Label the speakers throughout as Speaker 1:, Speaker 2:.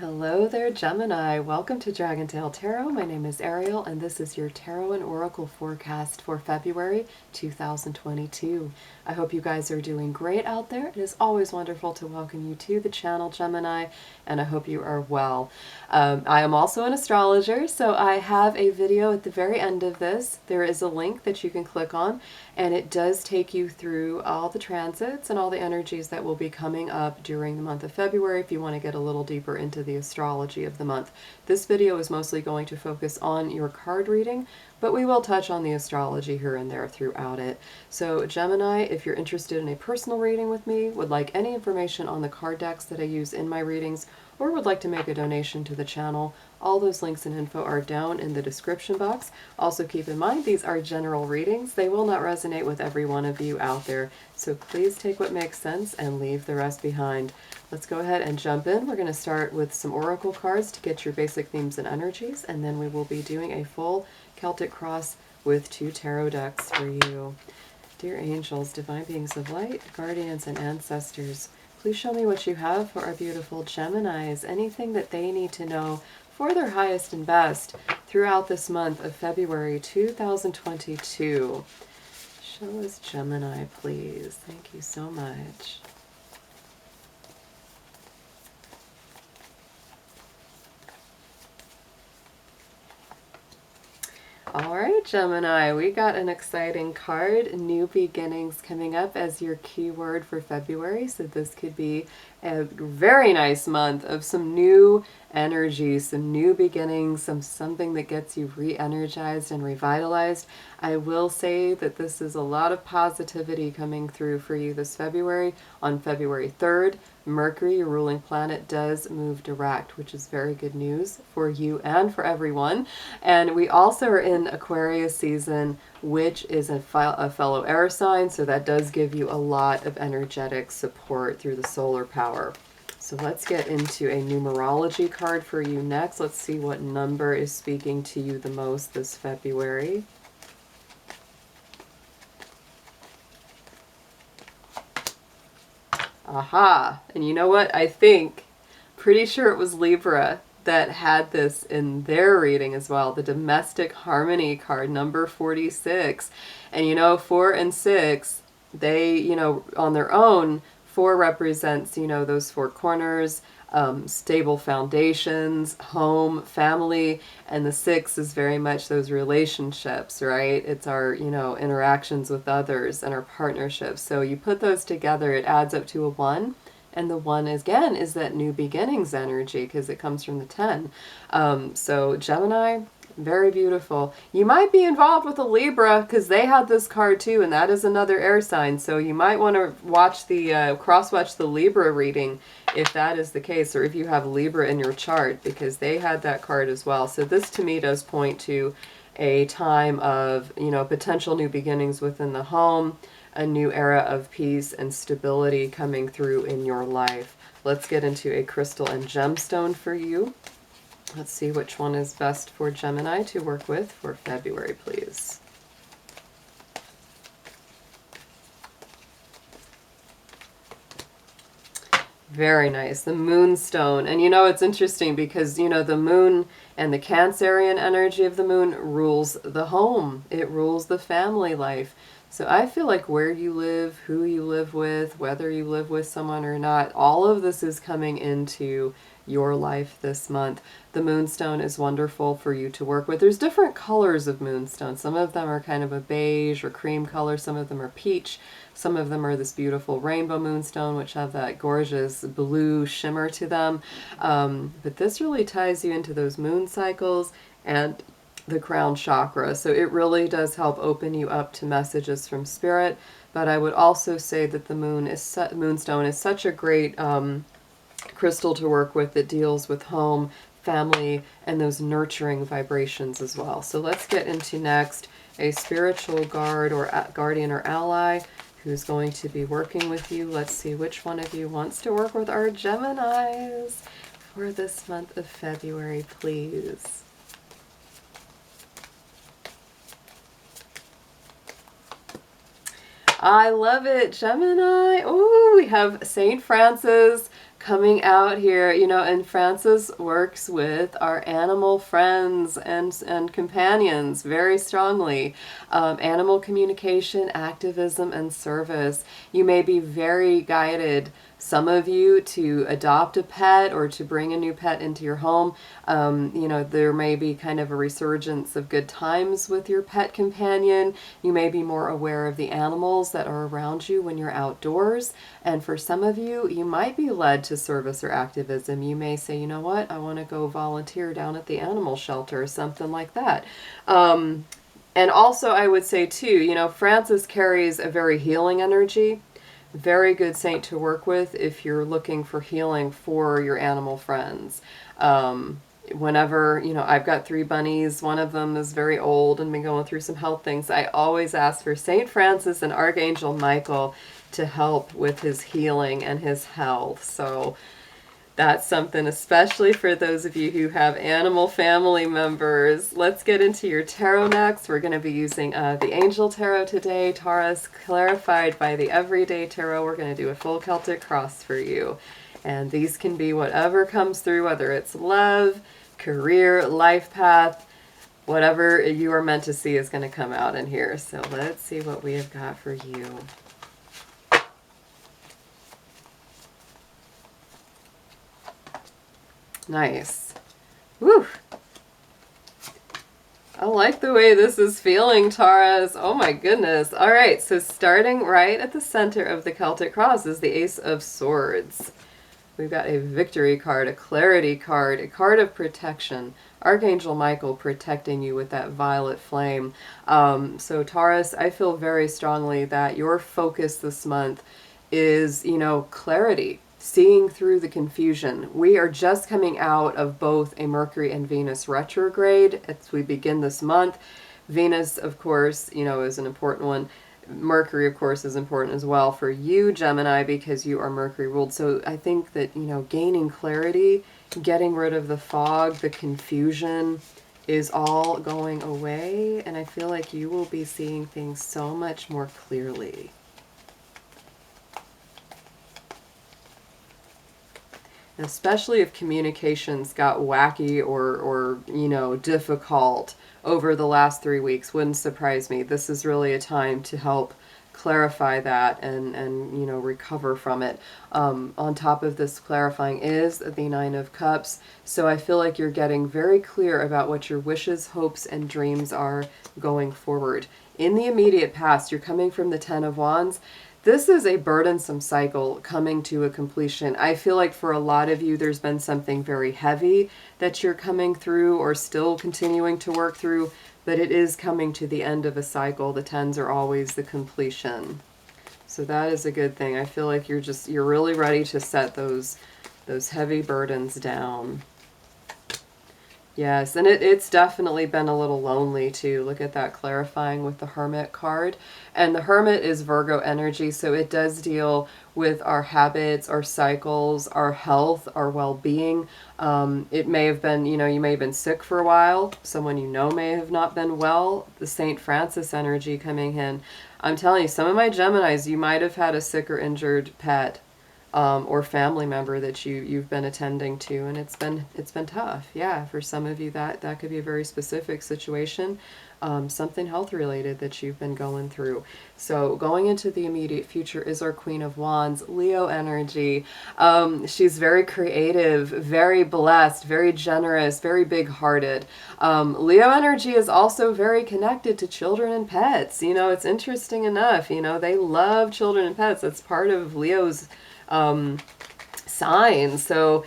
Speaker 1: Hello there, Gemini. Welcome to Dragon Tail Tarot. My name is Ariel, and this is your Tarot and Oracle forecast for February 2022. I hope you guys are doing great out there. It is always wonderful to welcome you to the channel, Gemini, and I hope you are well. I am also an astrologer, so I have a video at the very end of this. There is a link that you can click on, and it does take you through all the transits and all the energies that will be coming up during the month of February if you want to get a little deeper into the astrology of the month. This video is mostly going to focus on your card reading, but we will touch on the astrology here and there throughout it. So Gemini, if you're interested in a personal reading with me, would like any information on the card decks that I use in my readings, or would like to make a donation to the channel, all those links and info are down in the description box. Also keep in mind, these are general readings. They will not resonate with every one of you out there. So please take what makes sense and leave the rest behind. Let's go ahead and jump in. We're going to start with some oracle cards to get your basic themes and energies, and then we will be doing a full Celtic cross with 2 tarot decks for you. Dear angels, divine beings of light, guardians, and ancestors, please show me what you have for our beautiful Geminis, anything that they need to know for their highest and best throughout this month of February 2022. Show us Gemini, please. Thank you so much. All right, Gemini, we got an exciting card, new beginnings, coming up as your keyword for February. So this could be a very nice month of some new energy, some new beginnings, something that gets you re-energized and revitalized. I will say that this is a lot of positivity coming through for you this February. On February 3rd, Mercury, your ruling planet, does move direct, which is very good news for you and for everyone. And we also are in Aquarius season, which is a fellow air sign, so that does give you a lot of energetic support through the solar power. So let's get into a numerology card for you next. Let's see what number is speaking to you the most this February. Aha! And you know what? Pretty sure it was Libra that had this in their reading as well. The domestic harmony card, number 46. And you know, 4 and 6, they, on their own, 4 represents, those 4 corners, stable foundations, home, family, and the 6 is very much those relationships, right? It's our, interactions with others and our partnerships. So you put those together, it adds up to a 1. And the 1 again is that new beginnings energy because it comes from the 10. So Gemini, very beautiful. You might be involved with a Libra because they had this card too, and that is another air sign. So you might want to watch the cross-watch the Libra reading if that is the case, or if you have Libra in your chart, because they had that card as well. So this to me does point to a time of, potential new beginnings within the home, a new era of peace and stability coming through in your life. Let's get into a crystal and gemstone for you. Let's see which one is best for Gemini to work with for February, please. Very nice. The moonstone. And it's interesting because, the moon and the Cancerian energy of the moon rules the home. It rules the family life. So I feel like where you live, who you live with, whether you live with someone or not, all of this is coming into your life this month. The moonstone is wonderful for you to work with. There's different colors of moonstone. Some of them are kind of a beige or cream color. Some of them are peach. Some of them are this beautiful rainbow moonstone, which have that gorgeous blue shimmer to them. But this really ties you into those moon cycles and the crown chakra. So it really does help open you up to messages from spirit. But I would also say that the moonstone is such a great crystal to work with that deals with home, family, and those nurturing vibrations as well. So let's get into next a spiritual guard or guardian or ally who's going to be working with you. Let's see which one of you wants to work with our Geminis for this month of February, please. I love it, Gemini. Oh, we have St. Francis coming out here, you know, and Francis works with our animal friends and companions very strongly. Animal communication, activism, and service. You may be very guided, some of you, to adopt a pet or to bring a new pet into your home. You know, there may be kind of a resurgence of good times with your pet companion. You may be more aware of the animals that are around you when you're outdoors. And for some of you, you might be led to service or activism. You may say, you know what, I want to go volunteer down at the animal shelter or something like that. And also, I would say too, you know, Francis carries a very healing energy. Very good saint to work with if you're looking for healing for your animal friends. Whenever, you know, I've got 3 bunnies, one of them is very old and been going through some health things, I always ask for Saint Francis and Archangel Michael to help with his healing and his health. So that's something, especially for those of you who have animal family members. Let's get into your tarot next. We're going to be using the Angel Tarot today, Taurus, clarified by the Everyday Tarot. We're going to do a full Celtic cross for you. And these can be whatever comes through, whether it's love, career, life path, whatever you are meant to see is going to come out in here. So let's see what we have got for you. Nice. Woo! I like the way this is feeling, Taurus. Oh my goodness. All right, so starting right at the center of the Celtic cross is the Ace of Swords. We've got a victory card, a clarity card, a card of protection. Archangel Michael protecting you with that violet flame. So Taurus, I feel very strongly that your focus this month is, you know, clarity. Seeing through the confusion. We are just coming out of both a Mercury and Venus retrograde as we begin this month. Venus, of course, you know, is an important one. Mercury, of course, is important as well for you, Gemini, because you are Mercury ruled. So I think that, you know, gaining clarity, getting rid of the fog, the confusion is all going away. And I feel like you will be seeing things so much more clearly. Especially if communications got wacky or you know, difficult over the last 3 weeks. Wouldn't surprise me. This is really a time to help clarify that and you know, recover from it. On top of this clarifying is the Nine of Cups. So I feel like you're getting very clear about what your wishes, hopes, and dreams are going forward. In the immediate past, you're coming from the Ten of Wands. This is a burdensome cycle coming to a completion. I feel like for a lot of you, there's been something very heavy that you're coming through or still continuing to work through, but it is coming to the end of a cycle. The tens are always the completion. So that is a good thing. I feel like you're really ready to set those heavy burdens down. Yes, and it's definitely been a little lonely too. Look at that clarifying with the Hermit card. And the Hermit is Virgo energy, so it does deal with our habits, our cycles, our health, our well-being. It may have been, you know, you may have been sick for a while. Someone you know may have not been well. The St. Francis energy coming in. I'm telling you, some of my Geminis, you might have had a sick or injured pet. Or family member that you've been attending to, and it's been tough. Yeah, for some of you that could be a very specific situation, something health related that you've been going through. So going into the immediate future is our Queen of Wands, Leo energy. She's very creative, very blessed, very generous, very big-hearted. Leo energy is also very connected to children and pets. You know, it's interesting enough. You know, they love children and pets. That's part of Leo's signs. So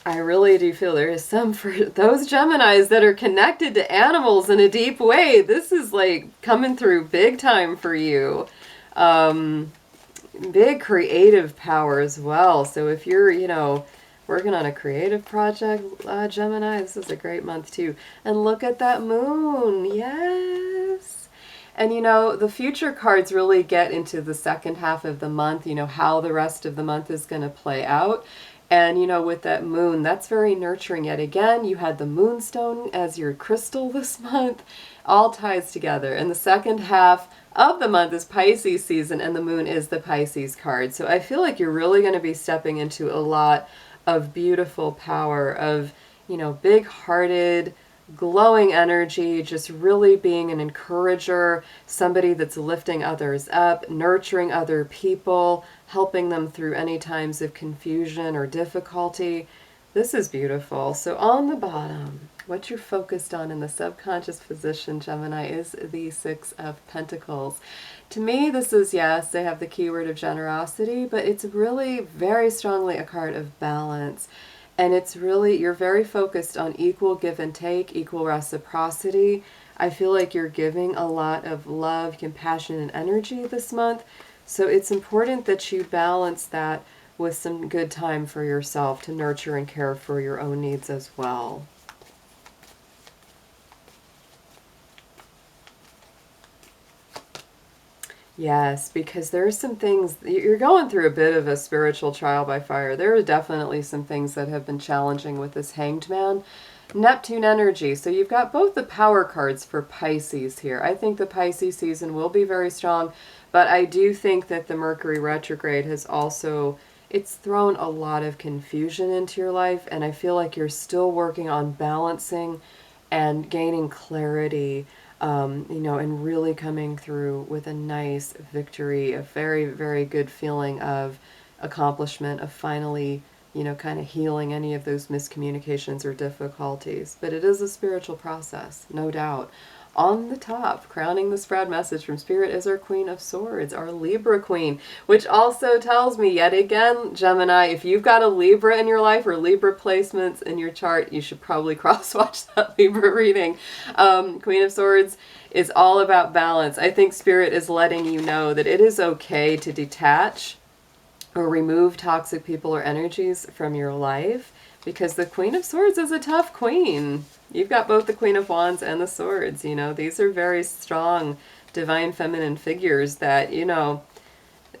Speaker 1: I really do feel there is some for those Geminis that are connected to animals in a deep way. This is like coming through big time for you. Big creative power as well. So if you're, you know, working on a creative project, Gemini, this is a great month too. And look at that moon. Yes. And, you know, the future cards really get into the second half of the month, you know, how the rest of the month is going to play out. And, with that moon, that's very nurturing. Yet again, you had the moonstone as your crystal this month. All ties together. And the second half of the month is Pisces season, and the moon is the Pisces card. So I feel like you're really going to be stepping into a lot of beautiful power, of, big-hearted, glowing energy, just really being an encourager, somebody that's lifting others up, nurturing other people, helping them through any times of confusion or difficulty. This is beautiful. So on the bottom, what you're focused on in the subconscious position, Gemini, is the Six of Pentacles. To me, this is, yes, they have the keyword of generosity, but it's really very strongly a card of balance. And it's really, you're very focused on equal give and take, equal reciprocity. I feel like you're giving a lot of love, compassion, and energy this month. So it's important that you balance that with some good time for yourself to nurture and care for your own needs as well. Yes, because there are some things, you're going through a bit of a spiritual trial by fire. There are definitely some things that have been challenging with this Hanged Man. Neptune energy. So you've got both the power cards for Pisces here. I think the Pisces season will be very strong, but I do think that the Mercury retrograde has also, it's thrown a lot of confusion into your life, and I feel like you're still working on balancing and gaining clarity, and really coming through with a nice victory, a very, very good feeling of accomplishment, of finally, kind of healing any of those miscommunications or difficulties. But it is a spiritual process, no doubt. On the top, crowning the spread message from Spirit, is our Queen of Swords, our Libra Queen, which also tells me, yet again, Gemini, if you've got a Libra in your life or Libra placements in your chart, you should probably cross-watch that Libra reading. Queen of Swords is all about balance. I think Spirit is letting you know that it is okay to detach or remove toxic people or energies from your life, because the Queen of Swords is a tough queen. You've got both the Queen of Wands and the Swords, These are very strong, divine feminine figures that,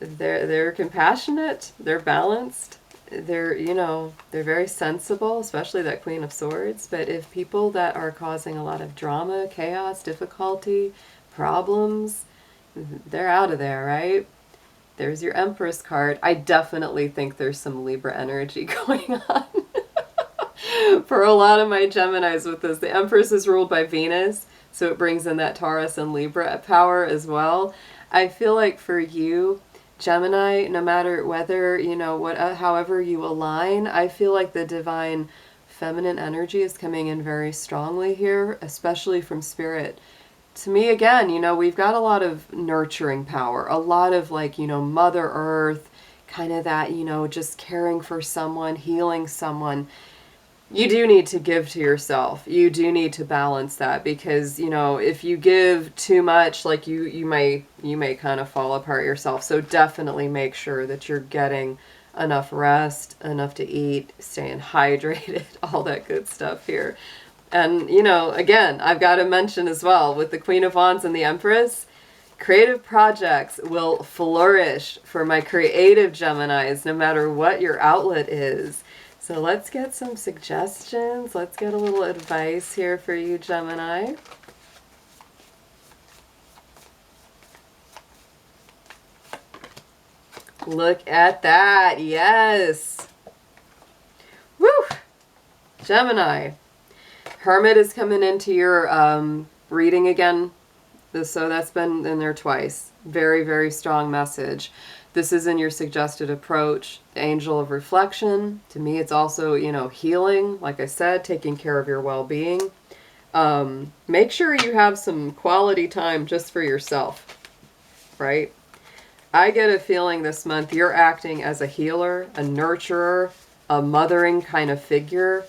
Speaker 1: they're compassionate, they're balanced, they're very sensible, especially that Queen of Swords. But if people that are causing a lot of drama, chaos, difficulty, problems, they're out of there, right? There's your Empress card. I definitely think there's some Libra energy going on. For a lot of my Geminis with this. The Empress is ruled by Venus, so it brings in that Taurus and Libra power as well. I feel like for you, Gemini, no matter whether, however you align, I feel like the divine feminine energy is coming in very strongly here, especially from Spirit. To me, again, we've got a lot of nurturing power, a lot of Mother Earth, kind of that, just caring for someone, healing someone. You do need to give to yourself. You do need to balance that, because, if you give too much, you may kind of fall apart yourself. So definitely make sure that you're getting enough rest, enough to eat, staying hydrated, all that good stuff here. And, again, I've got to mention as well, with the Queen of Wands and the Empress, creative projects will flourish for my creative Geminis, no matter what your outlet is. So let's get some suggestions. Let's get a little advice here for you, Gemini. Look at that. Yes. Woo! Gemini. Hermit is coming into your reading again. So that's been in there twice. Very, very strong message. This is in your suggested approach, Angel of Reflection. To me, it's also, healing. Like I said, taking care of your well-being. Make sure you have some quality time just for yourself, right? I get a feeling this month you're acting as a healer, a nurturer, a mothering kind of figure.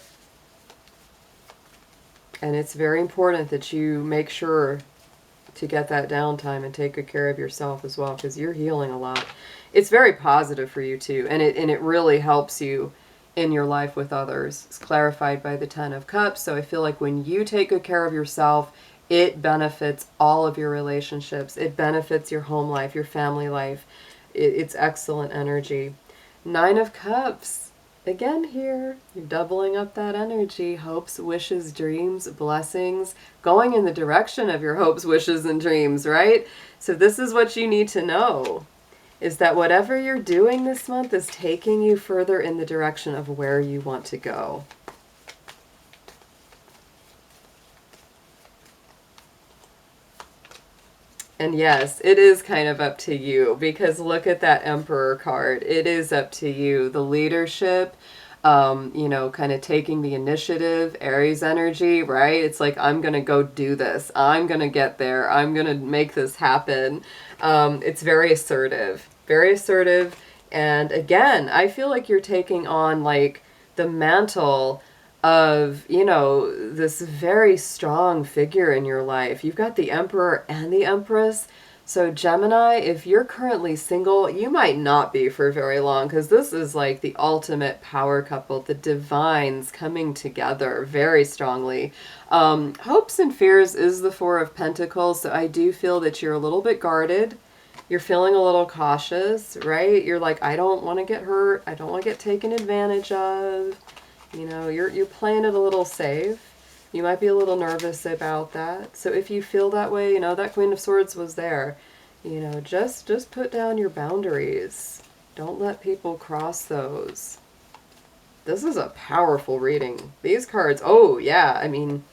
Speaker 1: And it's very important that you make sure to get that downtime and take good care of yourself as well, because you're healing a lot. It's very positive for you too, and it really helps you in your life with others. It's clarified by the Ten of Cups, so I feel like when you take good care of yourself, it benefits all of your relationships. It benefits your home life, your family life. It's excellent energy. Nine of Cups. Again here, you're doubling up that energy. Hopes, wishes, dreams, blessings, going in the direction of your hopes, wishes, and dreams, right? So this is what you need to know, is that whatever you're doing this month is taking you further in the direction of where you want to go. And yes, it is kind of up to you, because look at that Emperor card. It is up to you. The leadership, you know, kind of taking the initiative, Aries energy, right? It's like, I'm going to go do this. I'm going to get there. I'm going to make this happen. It's very assertive, very assertive. And again, I feel like you're taking on like the mantle of, you know, this very strong figure in your life. You've got the Emperor and the Empress. So Gemini, if you're currently single, you might not be for very long, because this is like the ultimate power couple, the divines coming together very strongly. Hopes and fears is the Four of Pentacles, so I do feel that you're a little bit guarded. You're feeling a little cautious, right? You're like, I don't want to get hurt. I don't want to get taken advantage of. You know, you're playing it a little safe. You might be a little nervous about that. So if you feel that way, you know, that Queen of Swords was there. You know, just put down your boundaries. Don't let people cross those. This is a powerful reading. These cards, oh yeah, I mean,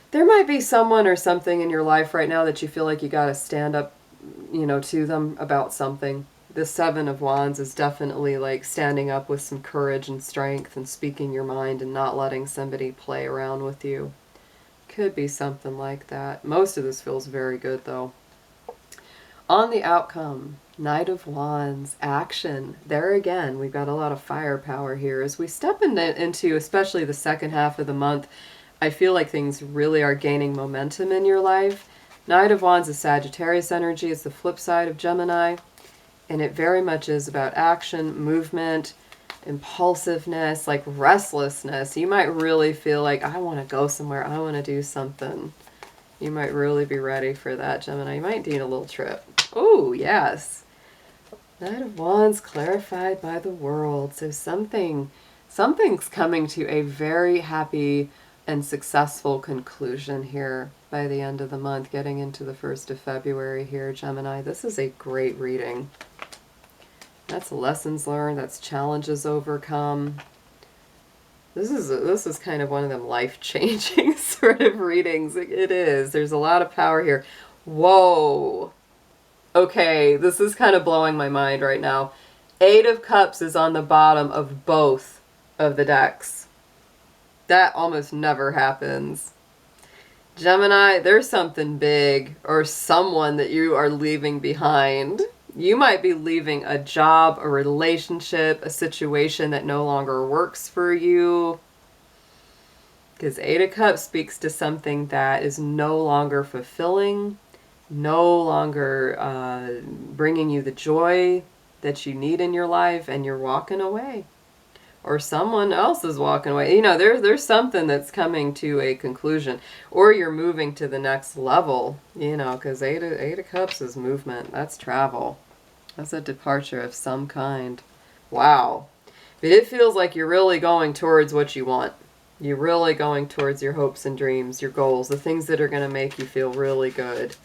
Speaker 1: there might be someone or something in your life right now that you feel like you got to stand up, you know, to them about something. The Seven of Wands is definitely like standing up with some courage and strength and speaking your mind and not letting somebody play around with you. Could be something like that. Most of this feels very good though. On the outcome, Knight of Wands, action. There again, we've got a lot of firepower here. As we step into especially the second half of the month, I feel like things really are gaining momentum in your life. Knight of Wands is Sagittarius energy. It's the flip side of Gemini. And it very much is about action, movement, impulsiveness, like restlessness. You might really feel like, I want to go somewhere. I want to do something. You might really be ready for that, Gemini. You might need a little trip. Oh, yes. Knight of Wands clarified by the world. So something's coming to a very happy and successful conclusion here by the end of the month, getting into the 1st of February here, Gemini. This is a great reading. That's lessons learned. That's challenges overcome. This is kind of one of them life-changing sort of readings. It is. There's a lot of power here. Whoa. Okay, this is kind of blowing my mind right now. 8 of Cups is on the bottom of both of the decks. That almost never happens. Gemini, there's something big or someone that you are leaving behind. You might be leaving a job, a relationship, a situation that no longer works for you. Because 8 of Cups speaks to something that is no longer fulfilling, no longer bringing you the joy that you need in your life, and you're walking away. Or someone else is walking away. You know, there's something that's coming to a conclusion. Or you're moving to the next level, you know, because 8 of Cups is movement. That's travel. That's a departure of some kind. Wow. But it feels like you're really going towards what you want. You're really going towards your hopes and dreams, your goals, the things that are going to make you feel really good.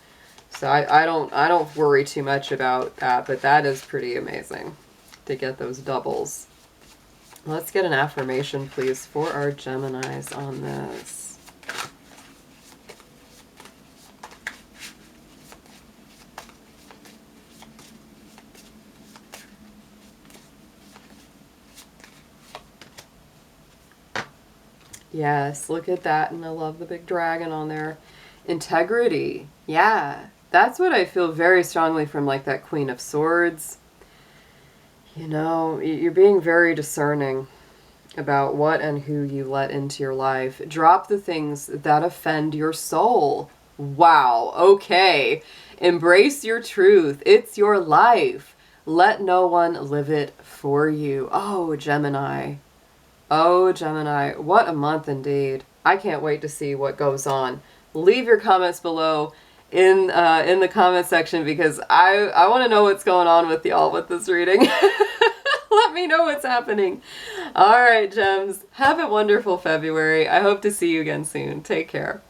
Speaker 1: So I don't worry too much about that, but that is pretty amazing to get those doubles. Let's get an affirmation, please, for our Geminis on this. Yes, look at that, and I love the big dragon on there. Integrity. Yeah, that's what I feel very strongly from, like, that Queen of Swords. You know, you're being very discerning about what and who you let into your life. Drop the things that offend your soul. Wow, okay. Embrace your truth. It's your life. Let no one live it for you. Oh, Gemini. Oh, Gemini. What a month indeed. I can't wait to see what goes on. Leave your comments below in the comment section, because I want to know what's going on with y'all with this reading. Let me know what's happening. All right, gems. Have a wonderful February. I hope to see you again soon. Take care.